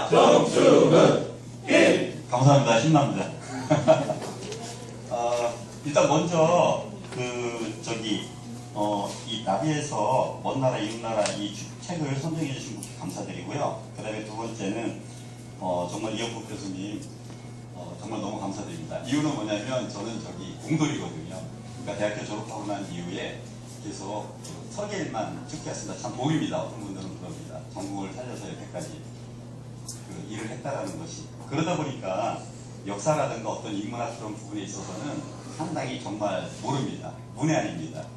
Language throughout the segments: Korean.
정충은 감사합니다. 신납니다. 일단 먼저 이 나비에서 먼 나라 이웃 나라 이 책을 선정해 주신 분께 감사드리고요. 그 다음에 두 번째는 정말 이영국 교수님 정말 너무 감사드립니다. 이유는 뭐냐면 저는 공돌이거든요. 그러니까 대학교 졸업하고 난 이후에 계속 설계일만 찍게 했습니다. 참 복입니다. 어떤 분들은 그럽니다. 전공을 살려서 여태까지 일을 했다라는 것이. 그러다 보니까 역사라든가 어떤 인문학 그런 부분에 있어서는 상당히 정말 모릅니다. 문외한입니다.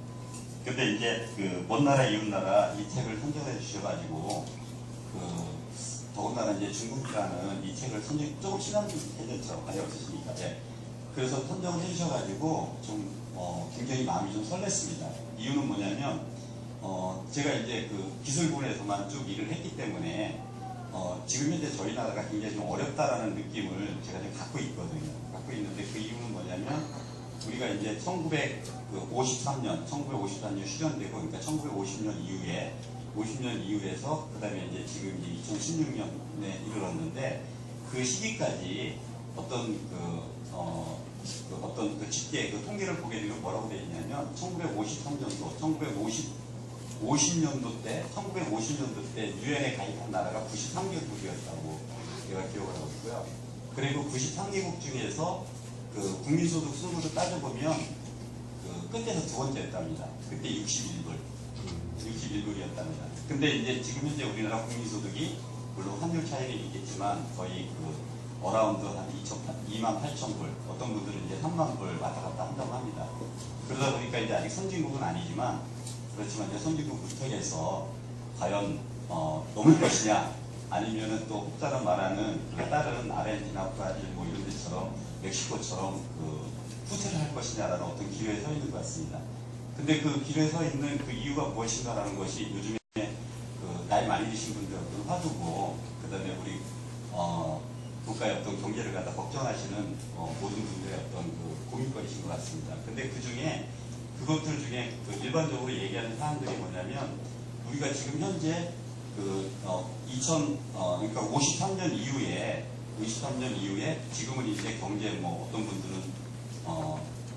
근데 이제 먼 나라 이웃 나라 이 책을 선정해 주셔가지고 더군다나 이제 중국이라는 이 책을 조금 시간이 해졌죠. 아예 없으시니까. 예. 그래서 선정을 해주셔가지고 좀 굉장히 마음이 좀 설렜습니다. 이유는 뭐냐면 제가 이제 기술군에서만 쭉 일을 했기 때문에 지금 현재 저희 나라가 굉장히 좀 어렵다라는 느낌을 제가 좀 갖고 있거든요. 갖고 있는데 그 이유는 뭐냐면 우리가 이제 1953년 휴전되고 그러니까 1950년 이후에 50년 이후에서 그 다음에 이제 지금 이제 2016년에 이르렀는데 그 시기까지 어떤 집계 통계를 보게 되면 뭐라고 되어 있냐면 1953년도 1950년도 때 유엔에 가입한 나라가 93개국이었다고 제가 기억을 하고 있고요. 그리고 93개국 중에서 국민소득 순으로 따져보면 끝에서 두 번째였답니다. 그때 61불이었답니다. 근데 이제 지금 현재 우리나라 국민소득이 물론 환율 차이는 있겠지만 거의 어라운드 한 28,000불, 어떤 분들은 이제 3만 불 왔다 갔다 한다고 합니다. 그러다 보니까 이제 아직 선진국은 아니지만 그렇지만 이제 선진국부터 해서 과연 넘을 것이냐 아니면은 또 혹자는 말하는 다른 아르헨티나, 브라질 뭐 이런 데처럼 멕시코처럼 후퇴를 할 것이냐라는 어떤 기로에 서 있는 것 같습니다. 근데 그 기로에 서 있는 그 이유가 무엇인가라는 것이 요즘에 나이 많이 드신 분들 어떤 화두고 그 다음에 우리 국가의 어떤 경제를 갖다 걱정하시는 모든 분들의 어떤 고민거리신 것 같습니다. 근데 그 중에 그것들 중에 일반적으로 얘기하는 사항들이 뭐냐면 우리가 지금 현재 그러니까 53년 이후에 지금은 이제 경제 뭐 어떤 분들은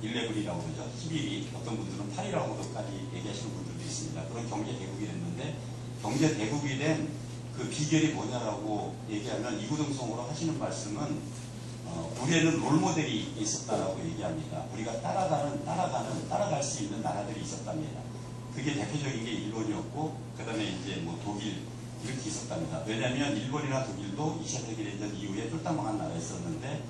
11이라고 그러죠. 11이 어떤 분들은 8이라고까지 얘기하시는 분들도 있습니다. 그런 경제 대국이 됐는데 경제 대국이 된 그 비결이 뭐냐라고 얘기하면 이구동성으로 하시는 말씀은 우리에는 롤모델이 있었다라고 얘기합니다. 우리가 따라갈 수 있는 나라들이 있었답니다. 그게 대표적인 게 일본이었고 그 다음에 이제 뭐 독일 이렇게 있었답니다. 왜냐하면 일본이나 독일도 2차 세계대전 이후에 쫄딱망한 나라였었는데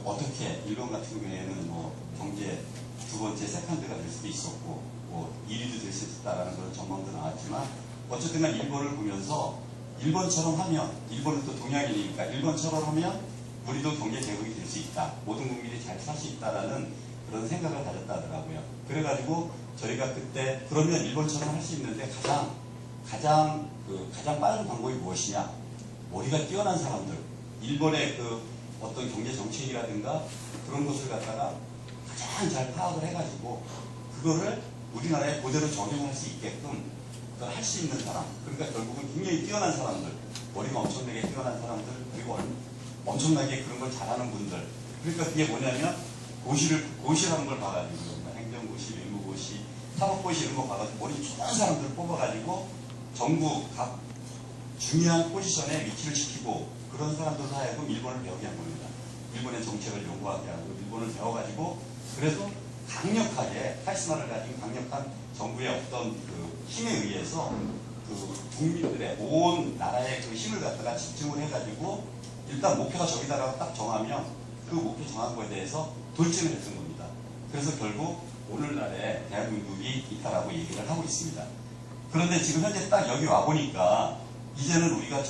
어떻게 일본 같은 경우에는 뭐 경제 두 번째 세컨드가 될 수도 있었고 뭐 1위도 될 수 있었다라는 그런 전망도 나왔지만 어쨌든 간 일본을 보면서 일본처럼 하면 일본은 또 동양인이니까 일본처럼 하면 우리도 경제 대국이 될 수 있다. 모든 국민이 잘 살 수 있다라는 그런 생각을 가졌다 하더라고요. 그래가지고 저희가 그때 그러면 일본처럼 할 수 있는데 가장 빠른 방법이 무엇이냐? 머리가 뛰어난 사람들, 일본의 어떤 경제 정책이라든가 그런 것을 갖다가 가장 잘 파악을 해가지고 그거를 우리나라에 그대로 적용할 수 있게끔 할 수 있는 사람, 그러니까 결국은 굉장히 뛰어난 사람들, 머리가 엄청나게 뛰어난 사람들, 그리고 엄청나게 그런 걸 잘하는 분들. 그러니까 그게 뭐냐면 고시라는 걸 봐가지고 행정고시, 외무고시, 사법고시 이런 거 봐가지고 머리 뛰어난 사람들 뽑아가지고 정부 각 중요한 포지션에 위치를 시키고 그런 사람들로 하여금 일본을 배우게 한 겁니다. 일본의 정책을 연구하게 하고 일본을 배워가지고 그래서 강력하게 카리스마를 가진 강력한 정부의 어떤 힘에 의해서 국민들의 온 나라의 힘을 갖다가 집중을 해가지고 일단 목표가 저기다라고 딱 정하면 그 목표 정한 거에 대해서 돌진을 했던 겁니다. 그래서 결국 오늘날의 대한민국이 있다라고 얘기를 하고 있습니다. 그런데 지금 현재 딱 여기 와보니까 이제는 우리가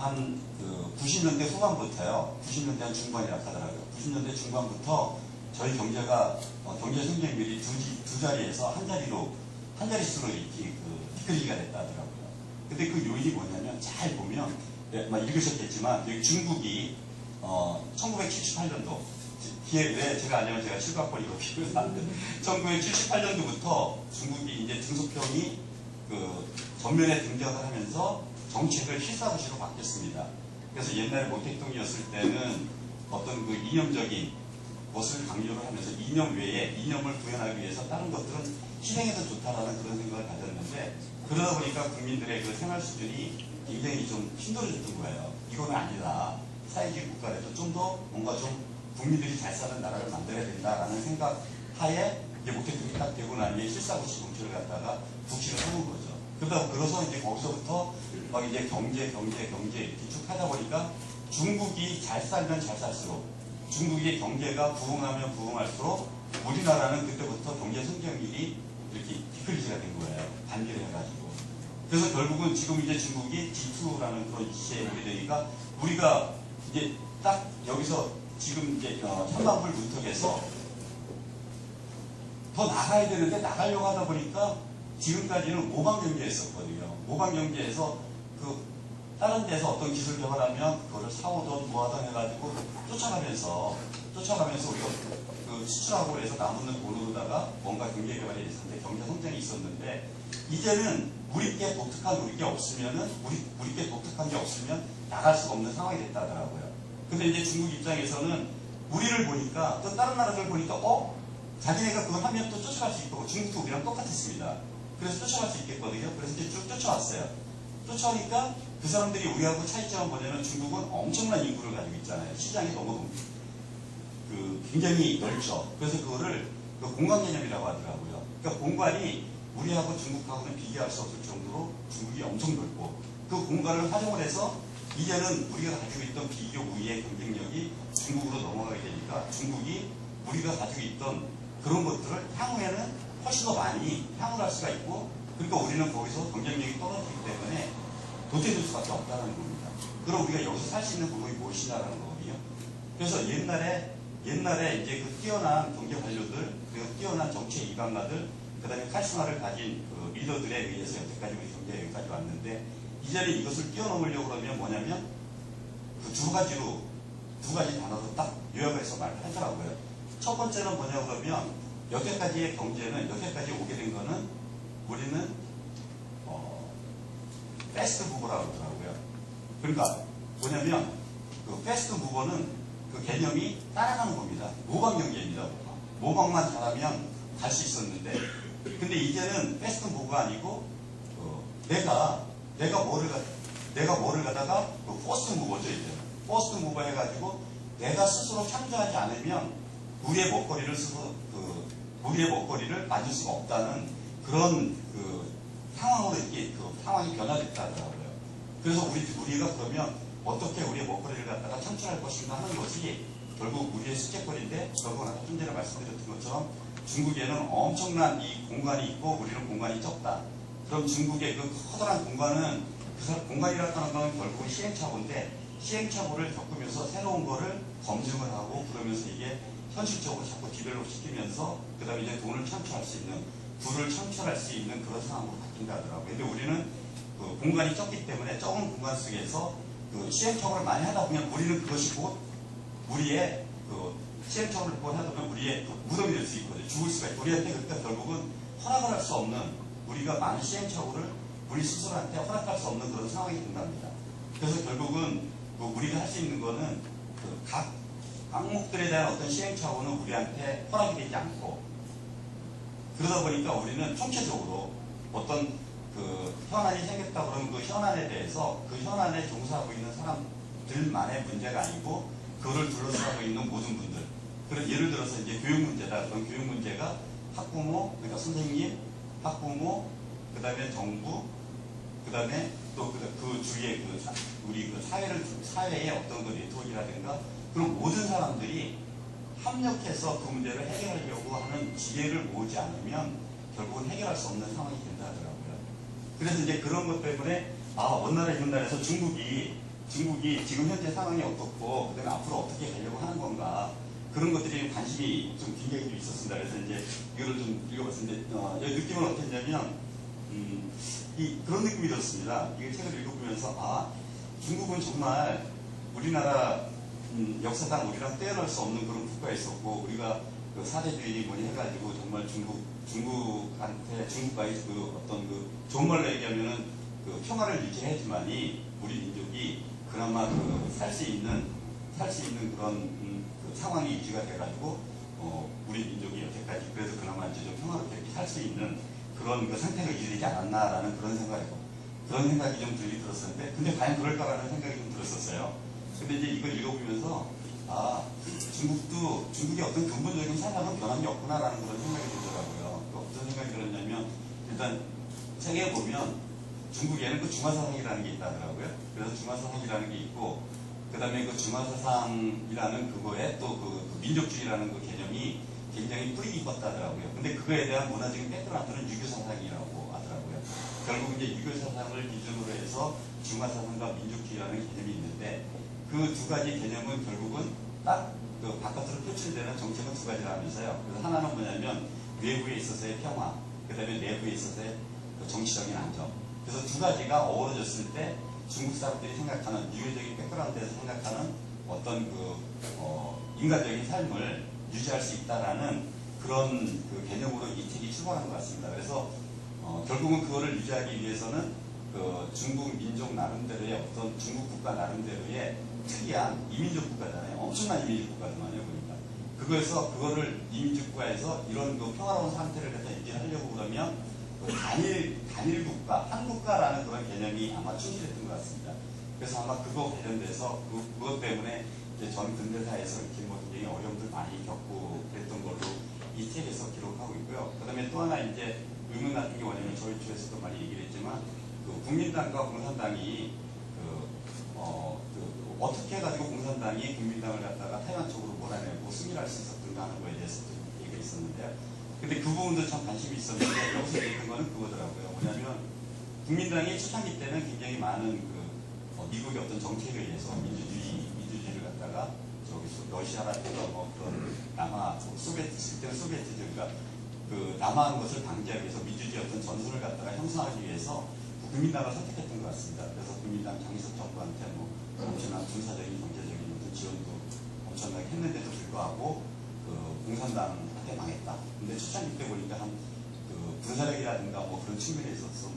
90년대 후반부터요. 90년대 한 중반이라고 하더라고요. 90년대 중반부터 저희 경제가 경제 성장률이 두 자리에서 한 자릿수로 이렇게 이끌리기가 됐다 하더라고요. 근데 그 요인이 뭐냐면 잘 보면 읽으셨겠지만 여기 중국이 1978년도 왜 제가 아니면 제가 실각권이 이거 필요해서 안 돼. 1978년도부터 중국이 이제 등소평이 전면에 등장을 하면서 정책을 실사부시로 바뀌었습니다. 그래서 옛날에 모 대통령이었을 때는 어떤 그 이념적인 것을 강조를 하면서 이념 외에 이념을 구현하기 위해서 다른 것들은 실행해도 좋다라는 그런 생각을 가졌는데 그러다 보니까 국민들의 그 생활 수준이 굉장히 좀 힘들어졌던 거예요. 이거는 아니다. 사회주의 국가에서 좀 더 뭔가 좀 국민들이 잘 사는 나라를 만들어야 된다라는 생각 하에 이제 모 대통령이 딱 되고 나니 실사부시 정책을 갖다가 부시를 하는 거죠. 그래서 이제 거기서부터 막 이제 경제 이렇게 쭉 하다 보니까 중국이 잘 살면 잘 살수록 중국의 경제가 부흥하면 부흥할수록 우리나라는 그때부터 경제 성장률이 이렇게 디클리즈가 된 거예요. 반기를 해가지고. 그래서 결국은 지금 이제 중국이 G2라는 그런 시대에 오게 되니까 우리가 이제 딱 여기서 지금 이제 천만불 문턱에서 더 나가야 되는데 나가려고 하다 보니까 지금까지는 모방경제였었거든요. 모방경제에서 다른 데서 어떤 기술 개발하면 그거를 사오던 뭐하던 해가지고 쫓아가면서 우리가 수출하고 그래서 남는 돈으로다가 뭔가 경제 개발이 있었는데 경제 성장이 있었는데 이제는 우리께 독특한 게 없으면은 우리께 독특한 게 없으면 나갈 수가 없는 상황이 됐다 하더라고요. 근데 이제 중국 입장에서는 우리를 보니까 또 다른 나라들 보니까 자기네가 그걸 하면 또 쫓아갈 수 있고 중국도 우리랑 똑같았습니다. 그래서 쫓아갈 수 있겠거든요. 그래서 이제 쭉 쫓아왔어요. 쫓아오니까 그 사람들이 우리하고 차이점은 뭐냐면 중국은 엄청난 인구를 가지고 있잖아요. 시장이 너무 굉장히 넓죠. 그래서 그거를 공간 개념이라고 하더라고요. 그러니까 공간이 우리하고 중국하고는 비교할 수 없을 정도로 중국이 엄청 넓고 그 공간을 활용을 해서 이제는 우리가 가지고 있던 비교 우위의 경쟁력이 중국으로 넘어가게 되니까 중국이 우리가 가지고 있던 그런 것들을 향후에는 훨씬 더 많이 향유할 수가 있고 그러니까 우리는 거기서 경쟁력이 떨어지기 때문에 도태될 수밖에 없다는 겁니다. 그럼 우리가 여기서 살 수 있는 방법이 무엇이냐라는 거거든요. 그래서 옛날에 이제 그 뛰어난 경제 관료들 그리고 뛰어난 정치 이방가들 그 다음에 카리스마를 가진 그 리더들에 의해서 여태까지 우리 경제가 여기까지 왔는데 이제는 이것을 뛰어넘으려고 그러면 뭐냐면 그 두 가지 단어로 딱 요약해서 말을 하더라고요. 첫 번째는 뭐냐 그러면 여태까지의 경제는 여태까지 오게 된 거는 우리는 패스트 무버라고 그러더라고요. 그러니까 뭐냐면 그 패스트 무버는 그 개념이 따라가는 겁니다. 모방 경제입니다. 모방만 잘하면 갈 수 있었는데 근데 이제는 패스트 무버가 아니고 내가 뭐를 가다가 포스트 무버죠. 이제 포스트 무버 해가지고 내가 스스로 창조하지 않으면 우리의 먹거리를 만들 수가 없다는 그런 상황으로 이렇게 상황이 변화됐다 하더라고요. 그래서 우리가 그러면 어떻게 우리의 먹거리를 갖다가 창출할 것인가 하는 것이 결국 우리의 숙제거리인데 결국 아까 좀 전에 말씀드렸던 것처럼 중국에는 엄청난 이 공간이 있고 우리는 공간이 적다. 그럼 중국의 그 커다란 공간은 공간이라고 하는 건 결국은 시행착오인데 시행착오를 겪으면서 새로운 거를 검증을 하고 그러면서 이게 현실적으로 자꾸 디벨롭 시키면서 그 다음에 이제 돈을 창출할 수 있는 부를 창출할 수 있는 그런 상황으로 바뀐다 하더라고요. 근데 우리는 공간이 적기 때문에 적은 공간 속에서 시행착오를 많이 하다 보면 우리는 그것이 곧 우리의 시행착오를 하다 보면 우리의 무덤이 될 수 있거든요. 죽을 수가 있고 우리한테 그러니까 결국은 허락을 할 수 없는 우리가 많은 시행착오를 우리 스스로한테 허락할 수 없는 그런 상황이 된답니다. 그래서 결국은 우리가 할 수 있는 거는 각 항목들에 대한 어떤 시행착오는 우리한테 허락이 되지 않고 그러다 보니까 우리는 총체적으로 어떤 현안이 생겼다 그러면 그 현안에 대해서 그 현안에 종사하고 있는 사람들만의 문제가 아니고 그거를 둘러싸고 있는 모든 분들. 그런 예를 들어서 이제 교육 문제다. 그런 교육 문제가 학부모, 그러니까 선생님, 학부모, 그 다음에 정부, 그 다음에 또 그 주위에 우리 사회의 어떤 그 네트워크라든가 그런 모든 사람들이 협력해서 그 문제를 해결하려고 하는 지혜를 모으지 않으면 결국은 해결할 수 없는 상황이 된다 하더라고요. 그래서 이제 그런 것 때문에 원나라 이런 나라에서 중국이 지금 현재 상황이 어떻고 그다음에 앞으로 어떻게 가려고 하는 건가 그런 것들이 관심이 좀 굉장히 좀 있었습니다. 그래서 이제 이거를 좀 읽어봤는데 여기 느낌은 어땠냐면 그런 느낌이 들었습니다. 이 책을 읽어보면서 중국은 정말 우리나라 역사상 우리랑 떼어낼 수 없는 그런 국가에 있었고 우리가 그 사대주의니 뭐니 해가지고 정말 중국 중국과의 그 어떤 그 좋은 말로 얘기하면은 그 평화를 유지해야지만이 우리 민족이 그나마 그 살 수 있는 그런 그 상황이 유지가 돼가지고 우리 민족이 여태까지 그래도 그나마 이제 좀 평화롭게 살 수 있는 그런 그 상태가 유지되지 않았나라는 그런 생각이 좀 들었었는데, 근데 과연 그럴까라는 생각이 좀 들었었어요. 근데 이제 이걸 읽어보면서 중국이 어떤 근본적인 사상은 변함이 없구나라는 그런 생각이 들더라고요. 어떤 생각이 들었냐면, 일단 세계에 보면 중국에는 그 중화사상이라는 게 있다더라고요. 그래서 중화사상이라는 게 있고, 그 다음에 그 중화사상이라는 그거에 또 그 민족주의라는 그 개념이 굉장히 뿌리 깊었다더라고요. 근데 그거에 대한 문화적인 백그라운드는 유교사상이라고 하더라고요. 결국 이제 유교사상을 기준으로 해서 중화사상과 민족주의라는 개념이 있는데, 그 두 가지 개념은 결국은 딱 그 바깥으로 표출되는 정책은 두 가지라면서요. 그래서 하나는 뭐냐면 외부에 있어서의 평화, 그 다음에 내부에 있어서의 그 정치적인 안정. 그래서 두 가지가 어우러졌을 때 중국 사람들이 생각하는, 유교적인 백그라운드에서 생각하는 어떤 인간적인 삶을 유지할 수 있다라는 그런 그 개념으로 이 책이 출발한 것 같습니다. 그래서 결국은 그거를 유지하기 위해서는 그 중국 민족 나름대로의 어떤 중국 국가 나름대로의 특이한 이민족 국가잖아요. 엄청난 이민족 국가잖아요. 그러니까 그거를 이민족 국가에서 이런 그 평화로운 상태를 갖다 유지하려고 그러면 그 단일 국가, 한 국가라는 그런 개념이 아마 충실했던 것 같습니다. 그래서 아마 그거 관련돼서 그것 때문에 이제 전 근대사에서 이렇게 뭐 굉장히 어려움들 많이 겪고 그랬던 걸로 이 책에서 기록하고 있고요. 그 다음에 또 하나 이제 의문 같은 게 뭐냐면 저희 쪽에서도 많이 얘기를 했지만 그 국민당과 공산당이 어떻게 해가지고 공산당이 국민당을 갖다가 타이완 쪽으로 몰아내고 승리할 수 있었던가 하는 거에 대해서도 얘기가 있었는데요. 근데 그 부분도 참 관심이 있었는데 여기서 얘기한 거는 그거더라고요. 뭐냐면 국민당이 초창기 때는 굉장히 많은 미국의 어떤 정책에 의해서 민주주의를 갖다가 러시아라든가 뭐 그런 소비에트 때는 소비에트주의가 그 남아한 것을 방지하기 위해서 민주주의 어떤 전술을 갖다가 형성하기 위해서 국민당을 선택했던 것 같습니다. 그래서 국민당 장기석 정부한테 뭐 엄청난 군사적인 경제적인 어떤 지원도 엄청나게 했는데도 불구하고 그 공산당한테 망했다. 근데 초창기 때 보니까 그 군사력이라든가 뭐 그런 측면에 있어서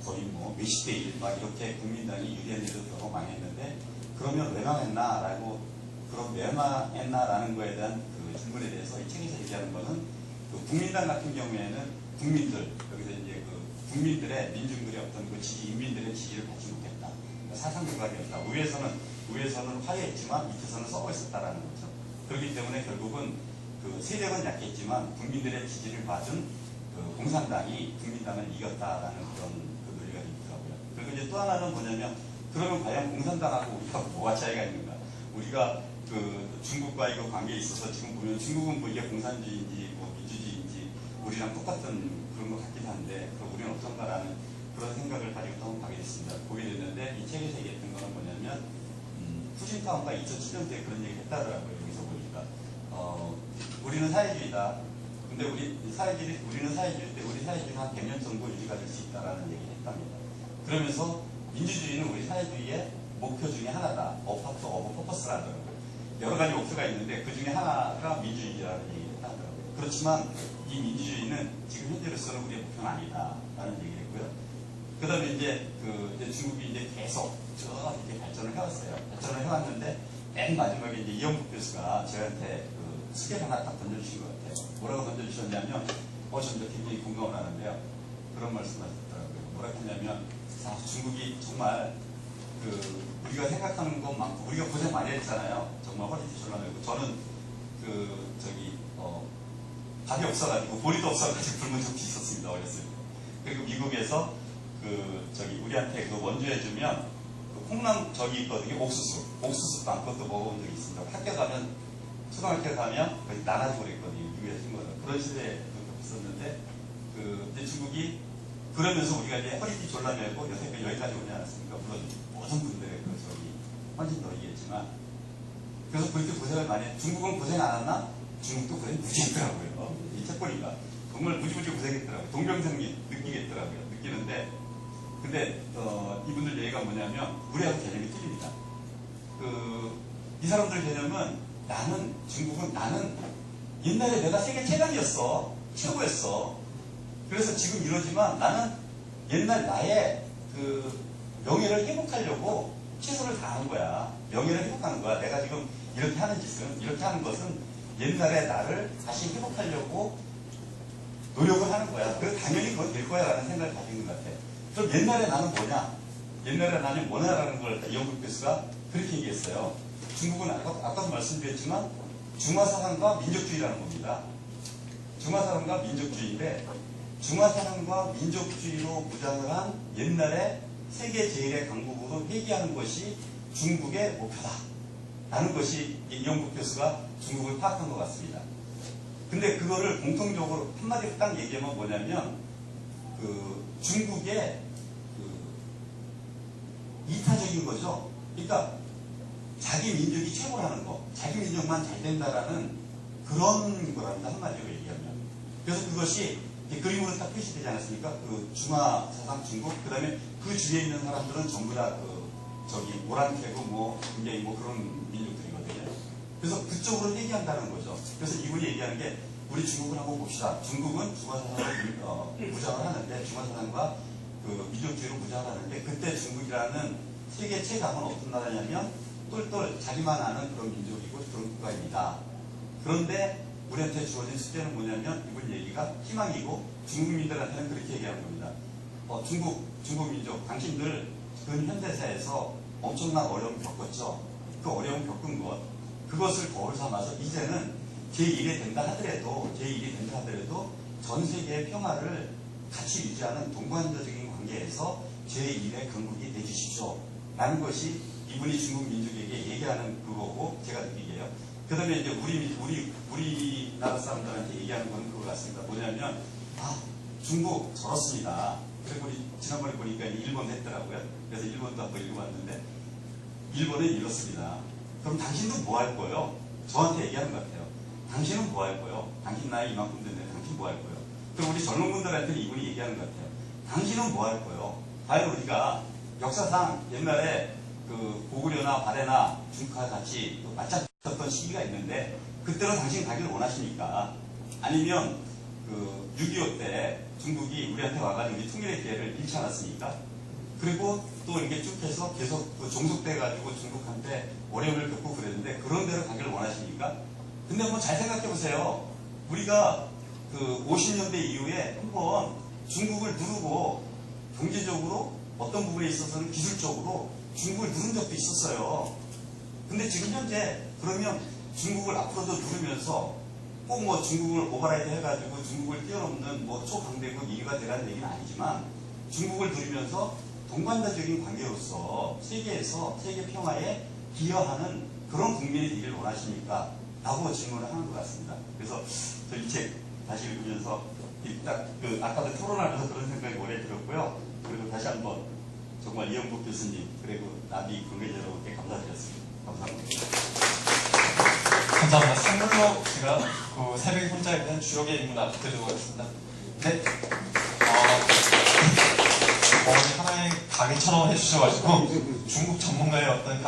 거의 몇십 대 1 막 이렇게 국민당이 유리한데도 결국 망했는데, 그러면 왜 망했나라고, 그럼 왜 망했나라는 거에 대한 그 질문에 대해서 이 책에서 얘기하는 거는 그 국민당 같은 경우에는 여기서 이제 그 국민들의, 민중들의 어떤 그 인민들의 지지를 받지 못했다. 그러니까 사상 불가이었다. 위에서는 화려했지만 밑에서는 썩어 있었다라는 거죠. 그렇기 때문에 결국은 그 세력은 약했지만 국민들의 지지를 받은 그 공산당이 국민당을 이겼다라는 그런 그 논리가 있더라고요. 그리고 이제 또 하나는 뭐냐면, 그러면 과연 공산당하고 우리가 뭐가 차이가 있는가? 우리가 그 중국과 이거 관계에 있어서 지금 보면 중국은 뭐 이게 공산주의인지 뭐 민주주의인지 우리랑 똑같은 그런 것 같긴 한데, 그럼 우리는 어떤가라는 그런 생각을 가지고 또 한번 가게 됐습니다. 보게 됐는데, 이 책에서 얘기했던 거는 뭐냐면, 푸신타운과 2007년도에 그런 얘기를 했다더라고요. 여기서 보니까. 우리는 사회주의다. 근데 우리는 사회주의 때 우리 사회주의는 한 100년 정도 유지가 될 수 있다라는 얘기를 했답니다. 그러면서 민주주의는 우리 사회주의의 목표 중에 하나다. 어파트 오브 퍼포스라더라고요. 여러 가지 목표가 있는데 그 중에 하나가 민주주의라는 얘기를 했다더라고요. 그렇지만 이 민주주의는 지금 현재로서는 우리의 목표는 아니다라는 얘기를 했고요. 그 다음에 이제 중국이 이제 계속 쭉 이렇게 발전을 해왔어요. 발전을 해왔는데 맨 마지막에 이제 이영국 교수가 저한테 그 수계를 하나 딱 던져주신 것 같아요. 뭐라고 던져주셨냐면, 전 굉장히 공감을 하는데요. 그런 말씀 하셨더라고요. 뭐라고 했냐면, 중국이 정말 우리가 생각하는 것만큼 우리가 고생 많이 했잖아요. 정말 허리띠 졸라매고. 저는 밥이 없어가지고 보리도 없어가지고 굶은 적도 있었습니다. 어렸을 때. 그리고 미국에서 우리한테 그 원주해주면 콩나물 있거든요. 옥수수 빵 그것도 먹어본 적이 있습니다. 학교 가면, 초등학교 가면 거의 나눠주고 그랬거든요. 미국에서 준 거는. 그런 시대에 있었는데, 이제 중국이 그러면서 우리가 이제 허리띠 졸라매고 여기까지 오지 않았습니까? 물론 모든 분들의 헌신도 얘기했지만, 그래서 그렇게 고생을 많이 했. 중국은 고생 안 했나? 중국도 고생 무지 했더라고요. 이 책보니까 정말 무지무지 고생했더라고요. 동병상련 느끼겠더라고요. 느끼는데, 근데 이분들 얘기가 뭐냐면 우리하고 개념이 틀립니다. 이 사람들 개념은 나는 옛날에 내가 세계 최강이었어. 최고였어. 그래서 지금 이러지만 나는 옛날 나의 그 명예를 회복하려고 최선을 다하는 거야. 명예를 회복하는 거야. 내가 지금 이렇게 하는 짓은, 이렇게 하는 것은 옛날에 나를 다시 회복하려고 노력을 하는 거야. 그래서 당연히 그건 될 거야 라는 생각을 가지고 있는 것 같아. 그럼 옛날에 나는 뭐냐? 옛날에 나는 뭐냐라는 걸 이영국 교수가 그렇게 얘기했어요. 중국은 아까도 말씀드렸지만 중화사상과 민족주의라는 겁니다. 중화사상과 민족주의인데 중화사상과 민족주의로 무장을 한 옛날에 세계 제1의 강국으로 회귀하는 것이 중국의 목표다. 라는 것이 이영국 교수가 중국을 파악한 것 같습니다. 근데 그거를 공통적으로 한마디로 딱 얘기하면 뭐냐면 그 중국의 그 이타적인 거죠. 그러니까 자기 민족이 최고라는 거, 자기 민족만 잘 된다라는 그런 거랍니다. 한마디로 얘기하면. 그래서 그것이 그림으로 딱 표시되지 않았습니까? 그 중화 사상 중국, 그 다음에 그 주위에 있는 사람들은 전부 다 오랑캐고 뭐 굉장히 뭐 그런 민족들이거든요. 그래서 그쪽으로 얘기한다는 거죠. 그래서 이분이 얘기하는 게 우리 중국을 한번 봅시다. 중국은 중화사상으로 무장을 하는데 중화사상과 그 민족주의로 무장을 하는데 그때 중국이라는 세계 최강은 어떤 나라냐면 똘똘 자기만 아는 그런 민족이고 그런 국가입니다. 그런데 우리한테 주어진 숙제는 뭐냐면 이분 얘기가 희망이고 중국민들한테는 그렇게 얘기하는 겁니다. 중국 민족, 당신들 근현대사에서 엄청난 어려움을 겪었죠. 그 어려움 겪은 것, 그것을 거울 삼아서 이제는 제1이 된다 하더라도 전 세계의 평화를 같이 유지하는 동반자적인 관계에서 제1의 강국이 되주십시오. 라는 것이 이분이 중국 민족에게 얘기하는 그거고 제가 느끼게요. 그 다음에 이제 우리나라 사람들한테 얘기하는 건 그거 같습니다. 뭐냐면, 중국 저렇습니다. 그리고 우리 지난번에 보니까 일본 했더라고요. 그래서 일본도 한번 읽어봤는데, 일본은 이렇습니다. 그럼 당신도 뭐 할 거예요? 저한테 얘기하는 것 같아요. 당신은 뭐 할 거예요? 당신 나이 이만큼 됐는데 당신 뭐 할 거예요? 그럼 우리 젊은 분들한테는 이분이 얘기하는 것 같아요. 당신은 뭐 할 거예요? 과연 우리가 역사상 옛날에 그 고구려나 발해나 중국과 같이 맞잡혔던 시기가 있는데 그때로 당신 가기를 원하십니까? 아니면 그 6.25 때 중국이 우리한테 와가지고 우리 통일의 기회를 잃지 않았습니까? 그리고 또 이렇게 쭉 해서 계속 그 종속돼가지고 중국한테 어려움을 겪고 그랬는데 그런 대로 가기를 원하십니까? 근데 한번 잘 생각해보세요. 우리가 그 50년대 이후에 한번 중국을 누르고 경제적으로 어떤 부분에 있어서는 기술적으로 중국을 누른 적도 있었어요. 근데 지금 현재 그러면 중국을 앞으로도 누르면서 꼭 뭐 중국을 오버라이드 해가지고 중국을 뛰어넘는 뭐 초강대국 2위가 되라는 얘기는 아니지만 중국을 누리면서 동반자적인 관계로서 세계에서 세계 평화에 기여하는 그런 국민이 되길 원하십니까? 라고 질문을 하는 것 같습니다. 그래서 저 이 책 다시 읽으면서 아까도 토론하면서 그런 생각이 오래 들었고요. 그리고 다시 한번 정말 이영국 교수님 그리고 나비 관계자 여러분께 감사드렸습니다. 감사합니다. 감사합니다. 선물로 제가 그 새벽에 혼자 있는 주역의 인물 앞드리도록 하겠습니다. 네. 하나의 강의처럼 해주셔가지고 중국 전문가의 어떤 강의